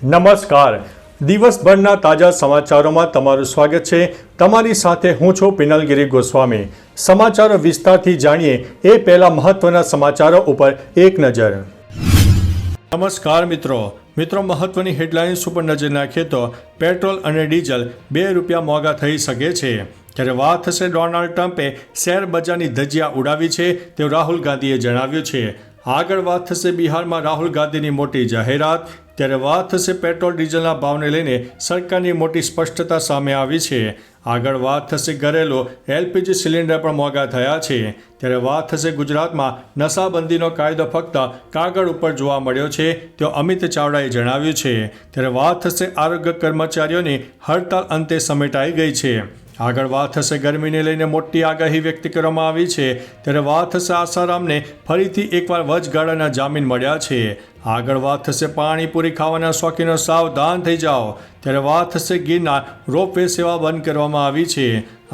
નમસ્કાર. દિવસભરના તાજા સમાચારોમાં તમારું સ્વાગત છે. તમારી સાથે હું છું પિનલગીરી ગોસ્વામી. સમાચારો વિસ્તારથી જાણીએ એ પહેલા મહત્વના સમાચારો ઉપર એક નજર. નમસ્કાર મિત્રો. મહત્વની હેડલાઇન્સ ઉપર નજર નાખીએ તો પેટ્રોલ અને ડીઝલ ₹2 મોંઘા થઈ શકે છે. ત્યારે વાત થશે ડોનાલ્ડ ટ્રમ્પે શેર બજારની ધજિયા ઉડાવી છે તેવું રાહુલ ગાંધીએ જણાવ્યું છે. આગળ વાત થશે બિહારમાં રાહુલ ગાંધીની મોટી જાહેરાત. ત્યારે વાત થશે પેટ્રોલ ડીઝલના ભાવને લઈને સરકારની મોટી સ્પષ્ટતા સામે આવી છે. આગળ વાત થશે ઘરેલું LPG સિલિન્ડર પણ મોંઘા થયા છે. ત્યારે વાત થશે ગુજરાતમાં નશાબંધીનો કાયદો ફક્ત કાગળ ઉપર જોવા મળ્યો છે તેવું અમિત ચાવડાએ જણાવ્યું છે. ત્યારે વાત થશે આરોગ્ય કર્મચારીઓની હડતાલ અંતે સમેટાઈ ગઈ છે. આગળ વાત થશે ગરમીને લઈને મોટી આગાહી વ્યક્ત કરવામાં આવી છે. ત્યારે વાત થશે આસારામને ફરીથી એકવાર વચગાળાના જામીન મળ્યા છે. આગળ વાત થશે પાણીપુરી ખાવાના શોખીનો સાવધાન થઈ જાઓ. ત્યારે વાત થશે ગીરના રોપવે સેવા બંધ કરવામાં આવી છે.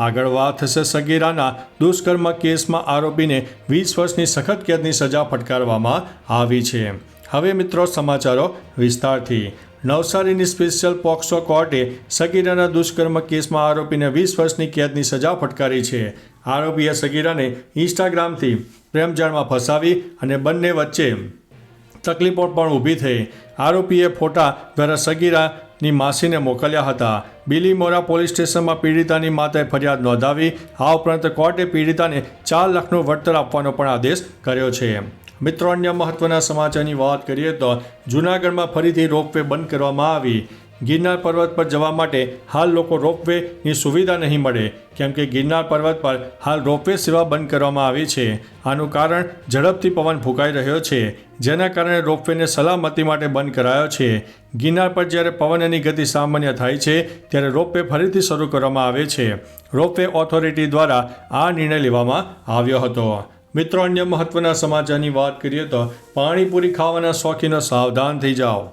આગળ વાત થશે સગીરાના દુષ્કર્મ કેસમાં આરોપીને 20 વર્ષની સખત કેદની સજા ફટકારવામાં આવી છે. હવે મિત્રો સમાચારો વિસ્તારથી. નવસારીની સ્પેશિયલ પોક્સો કોર્ટે સગીરાના દુષ્કર્મ કેસમાં આરોપીને 20 વર્ષની કેદની સજા ફટકારી છે. આરોપીએ સગીરાને ઇન્સ્ટાગ્રામથી પ્રેમજાળમાં ફસાવી અને બંને વચ્ચે તકલીફો પણ ઊભી થઈ. આરોપીએ ફોટા દ્વારા સગીરાની માસીને મોકલ્યા હતા. બિલીમોરા પોલીસ સ્ટેશનમાં પીડિતાની માતાએ ફરિયાદ નોંધાવી. આ ઉપરાંત કોર્ટે પીડિતાને 4 લાખનું વળતર આપવાનો પણ આદેશ કર્યો છે. મિત્રો, અન્ય મહત્વના સમાચારની વાત કરીએ તો જૂનાગઢમાં ફરીથી રોપવે બંધ કરવામાં આવી. ગિરનાર પર્વત પર જવા માટે હાલ લોકો રોપવેની સુવિધા નહીં મળે કેમ કે ગિરનાર પર્વત પર હાલ રોપવે સેવા બંધ કરવામાં આવી છે. આનું કારણ ઝડપથી પવન ફૂંકાઈ રહ્યો છે, જેના કારણે રોપવેને સલામતી માટે બંધ કરાયો છે. ગિરનાર પર જ્યારે પવનની ગતિ સામાન્ય થાય છે ત્યારે રોપવે ફરીથી શરૂ કરવામાં આવે છે. રોપવે ઓથોરિટી દ્વારા આ નિર્ણય લેવામાં આવ્યો હતો. મિત્રો, અન્ય મહત્વના સમાચારની વાત કરીએ તો પાણીપુરી ખાવાના શોખીનો સાવધાન થઈ જાઓ.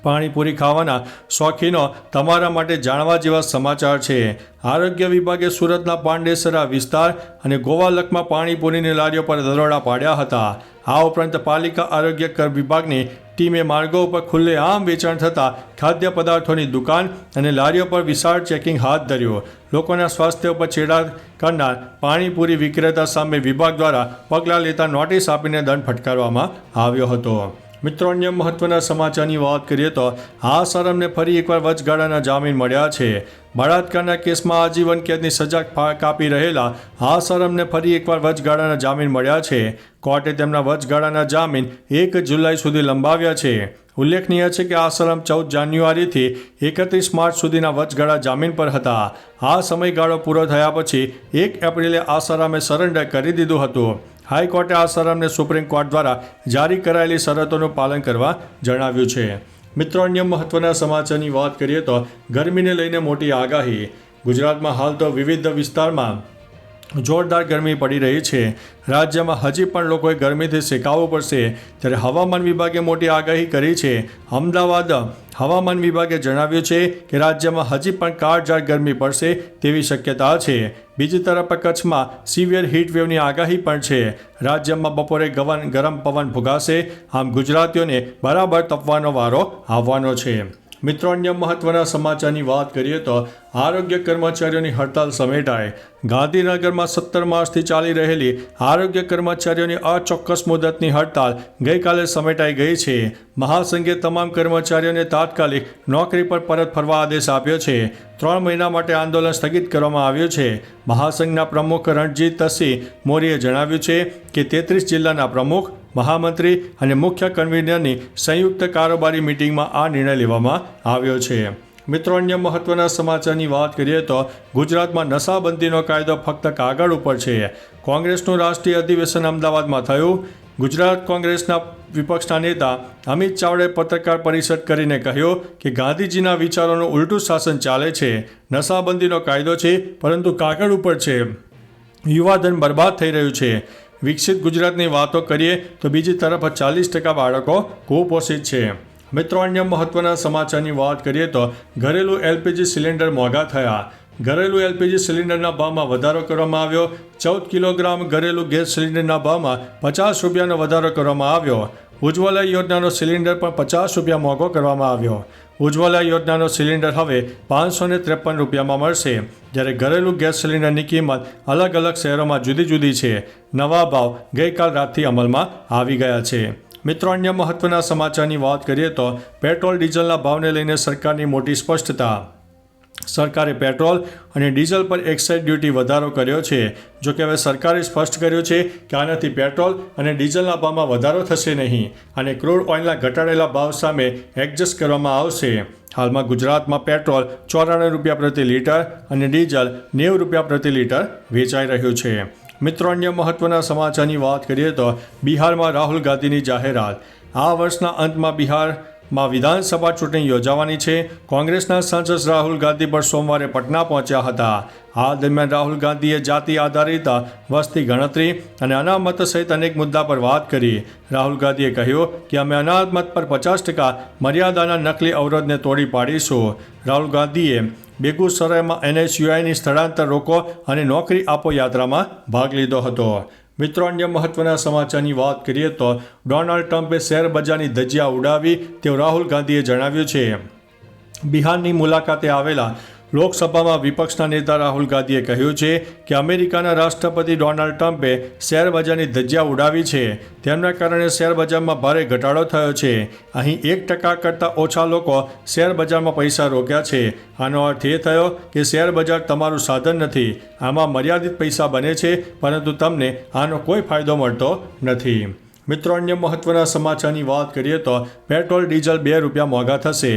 પાણીપુરી ખાવાના શોખીનો તમારા માટે જાણવા જેવા સમાચાર છે. આરોગ્ય વિભાગે સુરતના પાંડેસરા વિસ્તાર અને ગોવાલકમાં પાણીપુરીની લારીઓ પર દરોડા પાડ્યા હતા. આ ઉપરાંત પાલિકા આરોગ્ય વિભાગની ટીમે માર્ગો ઉપર ખુલ્લેઆમ વેચાણ થતા ખાદ્ય પદાર્થોની દુકાન અને લારીઓ પર વિશાળ ચેકિંગ હાથ ધર્યું. લોકોના સ્વાસ્થ્ય ઉપર છેડા કરનાર પાણીપુરી વિક્રેતા સામે વિભાગ દ્વારા પગલાં લેતા નોટિસ આપીને દંડ ફટકારવામાં આવ્યો હતો. મિત્રો, અન્ય મહત્વના સમાચારની વાત કરીએ તો આસારામને ફરી એકવાર વચગાળાના જામીન મળ્યા છે. બળાત્કારના કેસમાં આજીવન કેદની સજા કાપી રહેલા આસારામને ફરી એકવાર વચગાળાના જામીન મળ્યા છે. કોર્ટે તેમના વચગાળાના જામીન 1 જુલાઈ સુધી લંબાવ્યા છે. ઉલ્લેખનીય છે કે આસારામ 14 જાન્યુઆરીથી 31 માર્ચ સુધીના વચગાળા જામીન પર હતા. આ સમયગાળો પૂરો થયા પછી 1 એપ્રિલે આસારામે સરેન્ડર કરી દીધું હતું. હાઈકોર્ટે આસારામને સુપ્રીમ કોર્ટ દ્વારા જારી કરાયેલી શરતોનું પાલન કરવા જણાવ્યું છે. મિત્રો, અન્ય મહત્વના સમાચારની વાત કરીએ તો ગરમીને લઈને મોટી આગાહી. ગુજરાતમાં હાલ તો વિવિધ વિસ્તારમાં જોરદાર ગરમી પડી રહી છે. રાજ્યમાં હજી પણ લોકોએ ગરમીથી શેકાવવું પડશે. ત્યારે હવામાન વિભાગે મોટી આગાહી કરી છે. અમદાવાદ હવામાન વિભાગે જણાવ્યું છે કે રાજ્યમાં હજી પણ કાળઝાળ ગરમી પડશે તેવી શક્યતા છે. બીજી તરફ કચ્છમાં સિવિયર હીટવેવની આગાહી પણ છે. રાજ્યમાં બપોરે ગરમ પવન ફૂંકાશે. આમ ગુજરાતીઓને બરાબર તપવાનો વારો આવવાનો છે. મિત્રો, અન્ય મહત્વના સમાચારની વાત કરીએ તો આરોગ્ય કર્મચારીઓની હડતાલ સમેટાય. ગાંધીનગરમાં 17 માર્ચથી ચાલી રહેલી આરોગ્ય કર્મચારીઓની અચોક્કસ મુદતની હડતાલ ગઈકાલે સમેટાઈ ગઈ છે. મહાસંઘે તમામ કર્મચારીઓને તાત્કાલિક નોકરી પર પરત ફરવા આદેશ આપ્યો છે. 3 મહિના માટે આંદોલન સ્થગિત કરવામાં આવ્યું છે. મહાસંઘના પ્રમુખ રણજીતસિંહ મોરીએ જણાવ્યું છે કે 33 જિલ્લાના પ્રમુખ, મહામંત્રી અને મુખ્ય કન્વીનરની સંયુક્ત કારોબારી મિટિંગમાં આ નિર્ણય લેવામાં આવ્યો છે. મિત્રો, અન્ય મહત્વના સમાચારની વાત કરીએ તો ગુજરાતમાં નશાબંધીનો કાયદો ફક્ત કાગળ ઉપર છે. કોંગ્રેસનું રાષ્ટ્રીય અધિવેશન અમદાવાદમાં થયું. ગુજરાત કોંગ્રેસના વિપક્ષના નેતા અમિત ચાવડાએ પત્રકાર પરિષદ કરીને કહ્યું કે ગાંધીજીના વિચારોનું ઉલટું શાસન ચાલે છે. નશાબંધીનો કાયદો છે પરંતુ કાગળ ઉપર છે. યુવાધન બરબાદ થઈ રહ્યું છે. વિકસિત ગુજરાતની વાતો કરીએ તો બીજી તરફ 40% બાળકો કુપોષિત છે. મિત્રો, અન્ય મહત્વના સમાચારની વાત કરીએ તો ઘરેલું LPG સિલિન્ડર મોંઘા થયા. ઘરેલું LPG સિલિન્ડરના ભાવમાં વધારો કરવામાં આવ્યો. 14 કિલોગ્રામ ઘરેલું ગેસ સિલિન્ડરના ભાવમાં ₹50નો વધારો કરવામાં આવ્યો. ઉજ્જવલા યોજનાનો સિલિન્ડર પણ 50 રૂપિયા મોંઘો કરવામાં આવ્યો. ઉજ્જવલા યોજનાનો સિલિન્ડર હવે 553 રૂપિયામાં મળશે, જ્યારે ઘરેલું ગેસ સિલિન્ડરની કિંમત અલગ અલગ શહેરોમાં જુદી જુદી છે. નવા ભાવ ગઈકાલ રાતથી અમલમાં આવી ગયા છે. મિત્રો, અન્ય મહત્વના સમાચારની વાત કરીએ તો પેટ્રોલ ડીઝલના ભાવને લઈને સરકારની મોટી સ્પષ્ટતા. સરકારે પેટ્રોલ અને ડીઝલ પર એક્સાઇઝ ડ્યુટી વધારો કર્યો છે. જો કે હવે સરકારે સ્પષ્ટ કર્યું છે કે આનાથી પેટ્રોલ અને ડીઝલના ભાવમાં વધારો થશે નહીં અને ક્રૂડ ઓઇલના ઘટાડેલા ભાવ સામે એડજસ્ટ કરવામાં આવશે. હાલમાં ગુજરાતમાં પેટ્રોલ 94 રૂપિયા પ્રતિ લીટર અને ડીઝલ 90 રૂપિયા પ્રતિ લીટર વેચાઈ રહ્યું છે. મિત્રો, અન્ય મહત્વના સમાચારની વાત કરીએ તો બિહારમાં રાહુલ ગાંધીની જાહેરાત. આ વર્ષના અંતમાં બિહારમાં વિધાનસભા ચૂંટણી યોજાવાની છે. કોંગ્રેસના સાંસદ રાહુલ ગાંધી પર સોમવારે પટના પહોંચ્યા હતા. આ દરમિયાન રાહુલ ગાંધીએ જાતિ આધારિત વસ્તી ગણતરી અને અનામત સહિત અનેક મુદ્દા પર વાત કરી. રાહુલ ગાંધીએ કહ્યું કે અમે અનામત પર 50% મર્યાદાના નકલી અવરોધને તોડી પાડીશું. રાહુલ ગાંધીએ બેગુસરાયમાં NSUIની સ્થળાંતર રોકો અને નોકરી આપો યાત્રામાં ભાગ લીધો હતો. મિત્રો, અન્ય મહત્વના સમાચારની વાત કરીએ તો ડોનાલ્ડ ટ્રમ્પે શેર બજારની ધજિયા ઉડાવી તેવું રાહુલ ગાંધીએ જણાવ્યું છે. બિહારની મુલાકાતે આવેલા લોકસભામાં વિપક્ષના નેતા રાહુલ ગાંધીએ કહ્યું છે કે અમેરિકાના રાષ્ટ્રપતિ ડોનાલ્ડ ટ્રમ્પે શેર બજારની ધજિયા ઉડાવી છે. તેમના કારણે શેર બજારમાં ભારે ઘટાડો થયો છે. અહીં 1% કરતાં ઓછા લોકો શેર બજારમાં પૈસા રોક્યા છે. આનો અર્થ એ થયો કે શેર બજાર તમારું સાધન નથી. આમાં મર્યાદિત પૈસા બને છે, પરંતુ તમને આનો કોઈ ફાયદો મળતો નથી. મિત્રો, અન્ય મહત્વના સમાચારની વાત કરીએ તો પેટ્રોલ ડીઝલ 2 રૂપિયા મોંઘા થશે.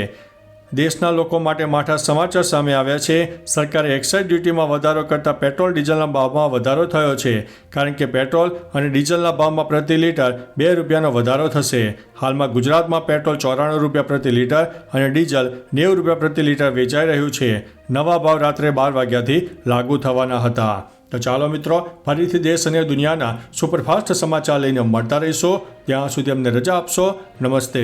દેશના લોકો માટે માઠા સમાચાર સામે આવ્યા છે. સરકારે એક્સાઇઝ ડ્યુટીમાં વધારો કરતાં પેટ્રોલ ડીઝલના ભાવમાં વધારો થયો છે, કારણ કે પેટ્રોલ અને ડીઝલના ભાવમાં પ્રતિ લીટર 2 રૂપિયાનો વધારો થશે. હાલમાં ગુજરાતમાં પેટ્રોલ 94 રૂપિયા પ્રતિ લીટર અને ડીઝલ 90 રૂપિયા પ્રતિ લીટર વેચાઈ રહ્યું છે. નવા ભાવ રાત્રે 12 વાગ્યાથી લાગુ થવાના હતા. તો ચાલો મિત્રો, ફરીથી દેશ અને દુનિયાના સુપરફાસ્ટ સમાચાર લઈને મળતા રહીશો. ત્યાં સુધી અમને રજા આપશો. નમસ્તે.